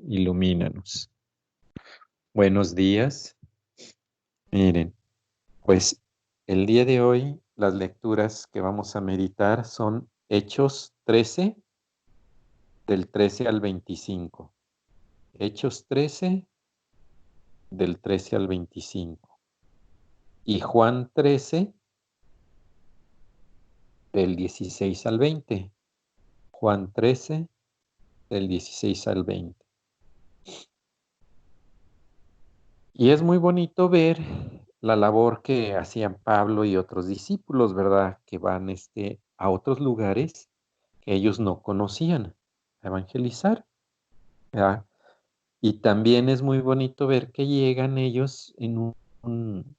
ilumínanos. Buenos días. Miren, pues el día de hoy las lecturas que vamos a meditar son Hechos 13, del 13 al 25. Hechos 13, del 13 al 25. Y Juan 13, del 16 al 20. Juan 13, del 16 al 20. Y es muy bonito ver la labor que hacían Pablo y otros discípulos, ¿verdad? Que van a otros lugares que ellos no conocían a evangelizar, ¿verdad? Y también es muy bonito ver que llegan ellos en un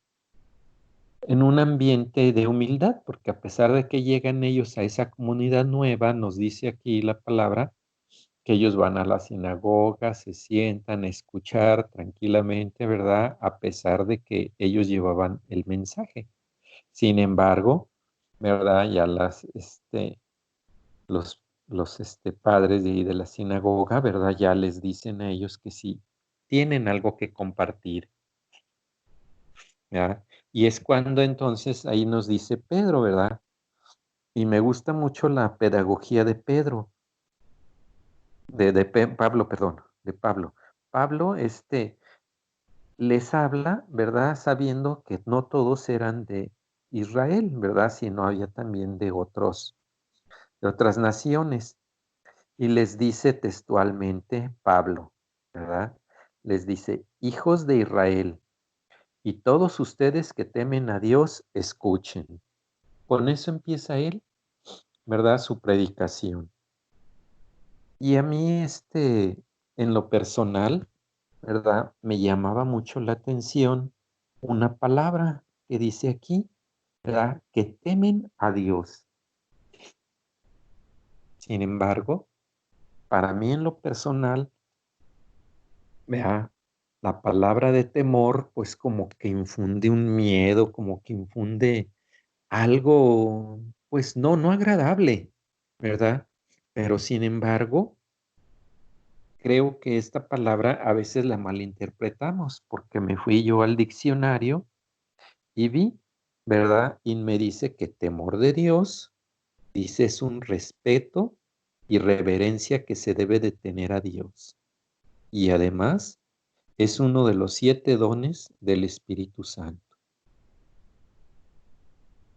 ambiente de humildad, porque a pesar de que llegan ellos a esa comunidad nueva, nos dice aquí la palabra, que ellos van a la sinagoga, se sientan a escuchar tranquilamente, ¿verdad? A pesar de que ellos llevaban el mensaje. Sin embargo, ¿verdad? Ya los padres de ahí de la sinagoga, ¿verdad? Ya les dicen a ellos que sí tienen algo que compartir, ¿verdad? Y es cuando entonces ahí nos dice Pedro, ¿verdad? Y me gusta mucho la pedagogía de Pedro, Pablo, perdón, de Pablo. Pablo, les habla, ¿verdad? Sabiendo que no todos eran de Israel, ¿verdad? Sino había también de otras naciones. Y les dice textualmente Pablo, ¿verdad? Les dice, hijos de Israel, y todos ustedes que temen a Dios, escuchen. Con eso empieza él, ¿verdad? Su predicación. Y a mí, en lo personal, ¿verdad? Me llamaba mucho la atención una palabra que dice aquí, ¿verdad? Que temen a Dios. Sin embargo, para mí en lo personal, ¿verdad? La palabra de temor, pues como que infunde un miedo, como que infunde algo, pues no agradable, ¿verdad? Pero sin embargo, creo que esta palabra a veces la malinterpretamos, porque me fui yo al diccionario y vi, ¿verdad? Y me dice que temor de Dios, dice, es un respeto y reverencia que se debe de tener a Dios. Y además es uno de los 7 dones del Espíritu Santo.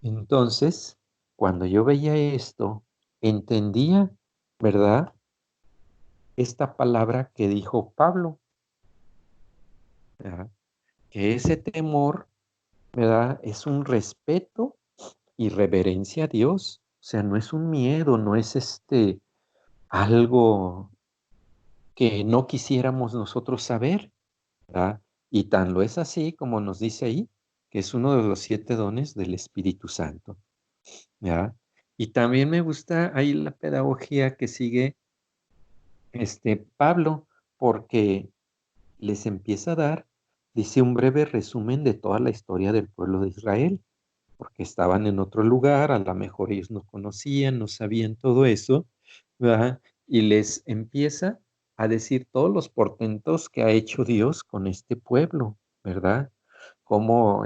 Entonces, cuando yo veía esto, entendía, ¿verdad? Esta palabra que dijo Pablo, ¿verdad? Que ese temor, ¿verdad? Es un respeto y reverencia a Dios. O sea, no es un miedo, no es algo que no quisiéramos nosotros saber, ¿verdad? Y tan lo es así como nos dice ahí, que es uno de los 7 dones del Espíritu Santo, ¿verdad? Y también me gusta ahí la pedagogía que sigue Pablo, porque les empieza a dar, dice, un breve resumen de toda la historia del pueblo de Israel, porque estaban en otro lugar, a lo mejor ellos no conocían, no sabían todo eso, ¿verdad? Y les empieza a decir todos los portentos que ha hecho Dios con este pueblo, ¿verdad? Cómo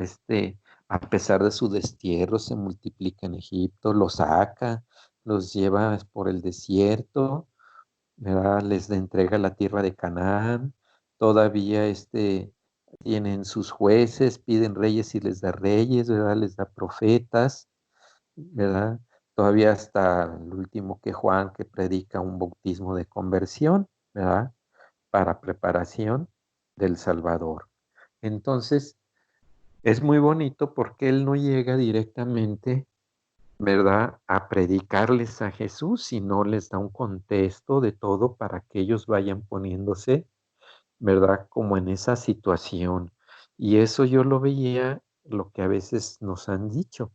a pesar de su destierro, se multiplica en Egipto, los saca, los lleva por el desierto, ¿verdad? Les entrega la tierra de Canaán, todavía tienen sus jueces, piden reyes y les da reyes, ¿verdad? Les da profetas, ¿verdad? Todavía hasta el último que Juan, que predica un bautismo de conversión, ¿verdad? Para preparación del Salvador. Entonces, es muy bonito porque él no llega directamente, ¿verdad? A predicarles a Jesús, sino les da un contexto de todo para que ellos vayan poniéndose, ¿verdad? Como en esa situación. Y eso yo lo veía, lo que a veces nos han dicho,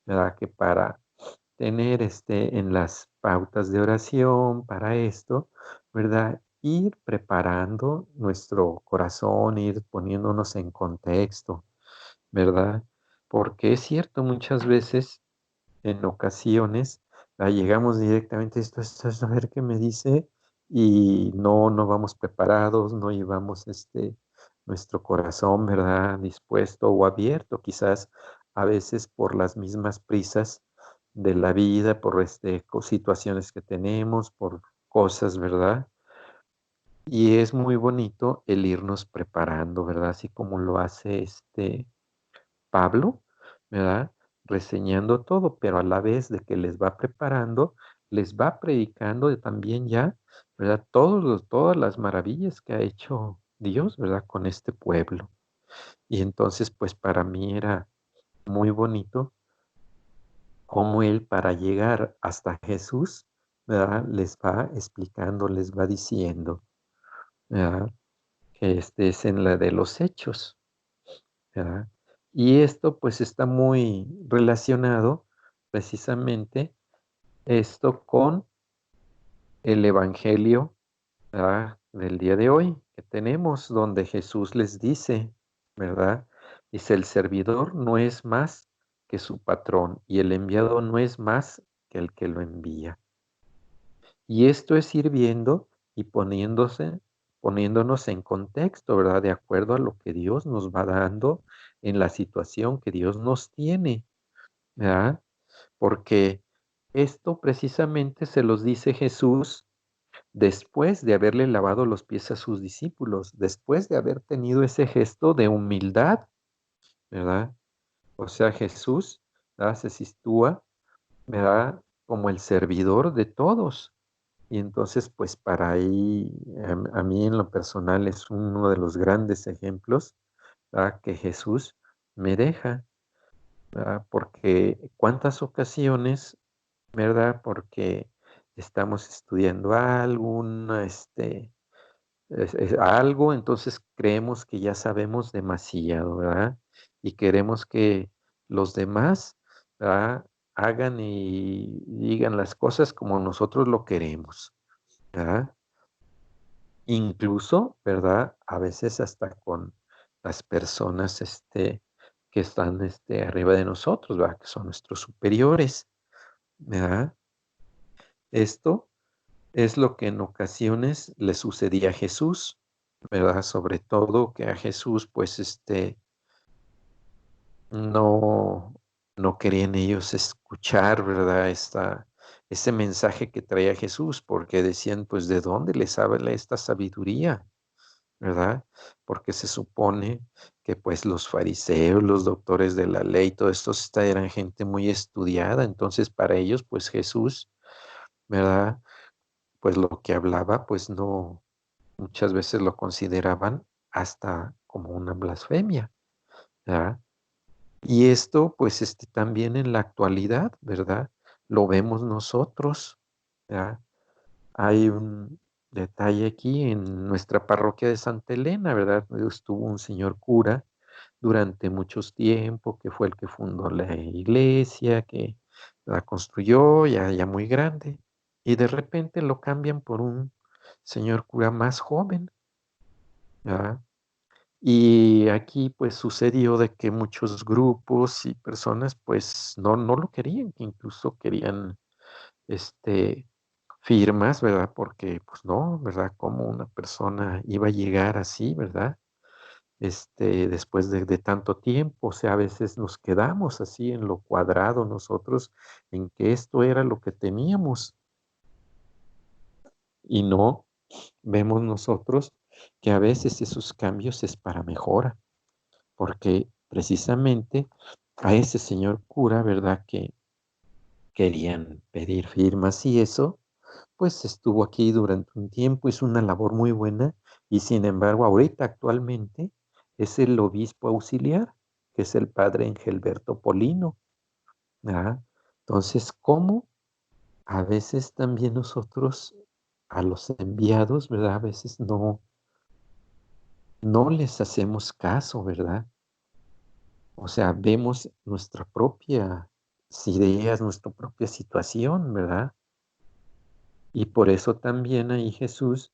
¿verdad? Que para tener en las pautas de oración, para esto, ¿verdad? Ir preparando nuestro corazón, ir poniéndonos en contexto, ¿verdad? Porque es cierto, muchas veces, en ocasiones, llegamos directamente a esto, a ver qué me dice, y no vamos preparados, no llevamos nuestro corazón, ¿verdad? Dispuesto o abierto, quizás a veces por las mismas prisas de la vida, por situaciones que tenemos, por cosas, ¿verdad? Y es muy bonito el irnos preparando, ¿verdad? Así como lo hace Pablo, ¿verdad? Reseñando todo, pero a la vez de que les va preparando, les va predicando también ya, ¿verdad? Todas las maravillas que ha hecho Dios, ¿verdad? Con este pueblo. Y entonces, pues para mí era muy bonito cómo él para llegar hasta Jesús, ¿verdad? Les va explicando, les va diciendo, ¿verdad? Que este es en la de los hechos, ¿verdad? Y esto pues está muy relacionado precisamente esto con el Evangelio, ¿verdad? Del día de hoy que tenemos, donde Jesús les dice, ¿verdad? Dice, el servidor no es más que su patrón y el enviado no es más que el que lo envía. Y esto es ir viendo y poniéndonos en contexto, ¿verdad? De acuerdo a lo que Dios nos va dando en la situación que Dios nos tiene, ¿verdad? Porque esto precisamente se los dice Jesús después de haberle lavado los pies a sus discípulos, después de haber tenido ese gesto de humildad, ¿verdad? O sea, Jesús, ¿verdad? Se sitúa, ¿verdad? Como el servidor de todos. Y entonces, pues para ahí, a mí en lo personal es uno de los grandes ejemplos, ¿verdad? Que Jesús me deja, ¿verdad? Porque cuántas ocasiones, ¿verdad? Porque estamos estudiando algo, entonces creemos que ya sabemos demasiado, ¿verdad? Y queremos que los demás, ¿verdad? Hagan y digan las cosas como nosotros lo queremos, ¿verdad? Incluso, ¿verdad? A veces hasta con las personas, que están, arriba de nosotros, ¿verdad? Que son nuestros superiores, ¿verdad? Esto es lo que en ocasiones le sucedía a Jesús, ¿verdad? Sobre todo que a Jesús, pues, no, no querían ellos escuchar, ¿verdad? Ese mensaje que traía Jesús, porque decían, pues, ¿de dónde les habla esta sabiduría? ¿Verdad? Porque se supone que pues los fariseos, los doctores de la ley, todos estos eran gente muy estudiada, entonces para ellos pues Jesús, ¿verdad? Pues lo que hablaba pues no, muchas veces lo consideraban hasta como una blasfemia, ¿verdad? Y esto pues también en la actualidad, ¿verdad? Lo vemos nosotros, ¿verdad? Hay un detalle aquí en nuestra parroquia de Santa Elena, ¿verdad? Estuvo un señor cura durante muchos tiempos, que fue el que fundó la iglesia, que la construyó ya muy grande, y de repente lo cambian por un señor cura más joven, ¿verdad? Y aquí pues sucedió de que muchos grupos y personas pues no lo querían, que incluso querían este, firmas, ¿verdad? Porque, pues no, ¿verdad? ¿Cómo una persona iba a llegar así, ¿verdad? Después de tanto tiempo, o sea, a veces nos quedamos así en lo cuadrado nosotros, en que esto era lo que teníamos y no vemos nosotros que a veces esos cambios es para mejora, porque precisamente a ese señor cura, ¿verdad? Que querían pedir firmas y eso, pues estuvo aquí durante un tiempo, hizo una labor muy buena y sin embargo ahorita actualmente es el obispo auxiliar, que es el padre Engelberto Polino, ¿verdad? Entonces, ¿cómo a veces también nosotros a los enviados, ¿verdad? A veces no les hacemos caso, ¿verdad? O sea, vemos nuestra propia ideas, nuestra propia situación, ¿verdad? Y por eso también ahí Jesús,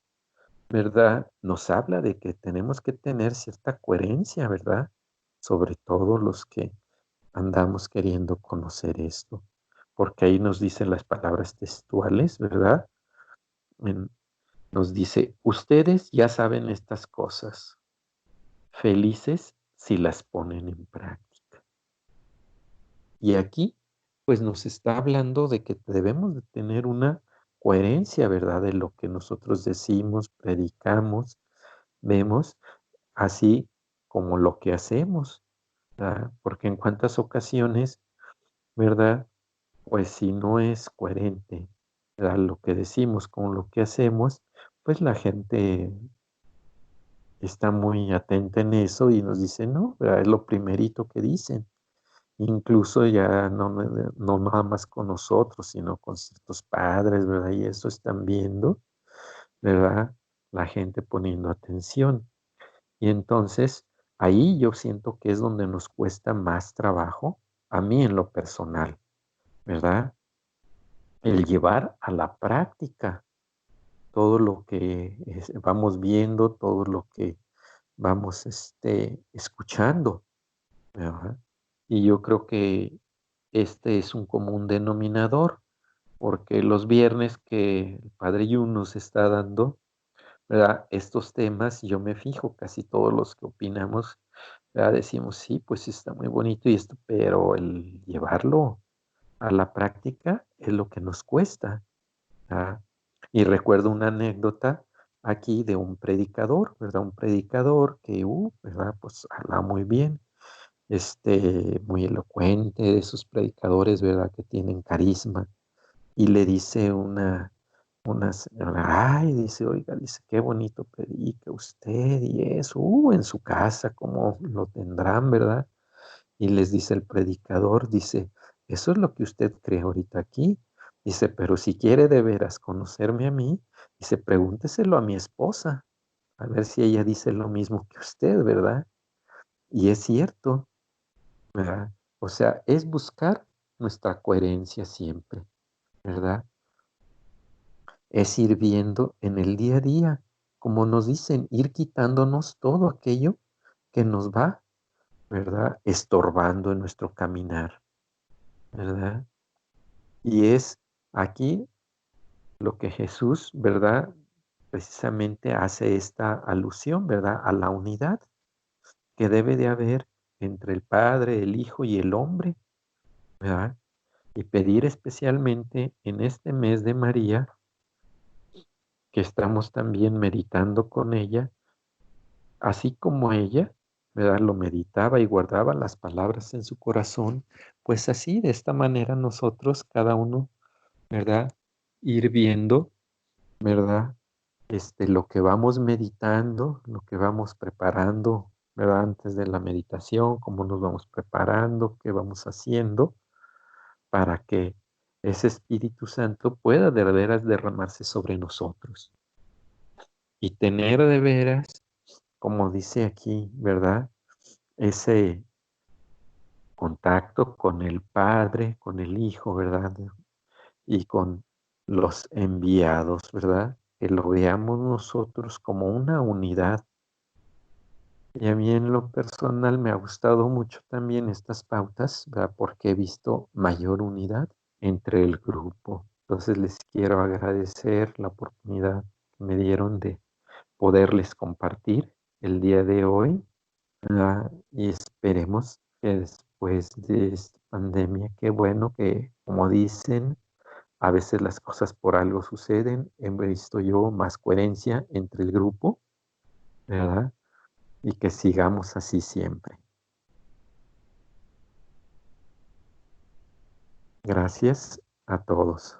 ¿verdad? Nos habla de que tenemos que tener cierta coherencia, ¿verdad? Sobre todo los que andamos queriendo conocer esto, porque ahí nos dicen las palabras textuales, ¿verdad? Nos dice, ustedes ya saben estas cosas, felices si las ponen en práctica. Y aquí, pues nos está hablando de que debemos de tener una coherencia, ¿verdad? De lo que nosotros decimos, predicamos, vemos, así como lo que hacemos, ¿verdad? Porque en cuántas ocasiones, ¿verdad? Pues si no es coherente, ¿verdad? Lo que decimos con lo que hacemos, pues la gente está muy atenta en eso y nos dice, no, ¿verdad? Es lo primerito que dicen. Incluso ya no nada más con nosotros, sino con ciertos padres, ¿verdad? Y eso están viendo, ¿verdad? La gente poniendo atención. Y entonces ahí yo siento que es donde nos cuesta más trabajo, a mí en lo personal, ¿verdad? El llevar a la práctica todo lo que vamos viendo, todo lo que vamos escuchando, ¿verdad? Y yo creo que este es un común denominador, porque los viernes que el Padre Yu nos está dando, ¿verdad? Estos temas, yo me fijo, casi todos los que opinamos, ¿verdad? Decimos, sí, pues sí está muy bonito y esto, pero el llevarlo a la práctica es lo que nos cuesta, ¿verdad? Y recuerdo una anécdota aquí de un predicador, ¿verdad? Un predicador que, ¿verdad? Pues habla muy bien, muy elocuente, de esos predicadores, ¿verdad? Que tienen carisma. Y le dice una señora, ay, dice, oiga, dice, qué bonito predica usted y eso, en su casa, cómo lo tendrán, ¿verdad? Y les dice el predicador, dice, eso es lo que usted cree ahorita aquí. Dice, pero si quiere de veras conocerme a mí, dice, pregúnteselo a mi esposa, a ver si ella dice lo mismo que usted, ¿verdad? Y es cierto, ¿verdad? O sea, es buscar nuestra coherencia siempre, ¿verdad? Es ir viendo en el día a día, como nos dicen, ir quitándonos todo aquello que nos va, ¿verdad? Estorbando en nuestro caminar, ¿verdad? Y es aquí lo que Jesús, ¿verdad? Precisamente hace esta alusión, ¿verdad? A la unidad que debe de haber entre el Padre, el Hijo y el hombre, ¿verdad? Y pedir especialmente en este mes de María, que estamos también meditando con ella, así como ella, ¿verdad? Lo meditaba y guardaba las palabras en su corazón, pues así, de esta manera nosotros, cada uno, ¿verdad? Ir viendo, ¿verdad? Lo que vamos meditando, lo que vamos preparando, ¿verdad? Antes de la meditación, cómo nos vamos preparando, qué vamos haciendo, para que ese Espíritu Santo pueda de veras derramarse sobre nosotros y tener de veras, como dice aquí, ¿verdad? Ese contacto con el Padre, con el Hijo, ¿verdad? Y con los enviados, ¿verdad? Que lo veamos nosotros como una unidad. Y a mí en lo personal me ha gustado mucho también estas pautas, ¿verdad? Porque he visto mayor unidad entre el grupo. Entonces les quiero agradecer la oportunidad que me dieron de poderles compartir el día de hoy. Y esperemos que después de esta pandemia, qué bueno que, como dicen, a veces las cosas por algo suceden. He visto yo más coherencia entre el grupo, ¿verdad? Y que sigamos así siempre. Gracias a todos.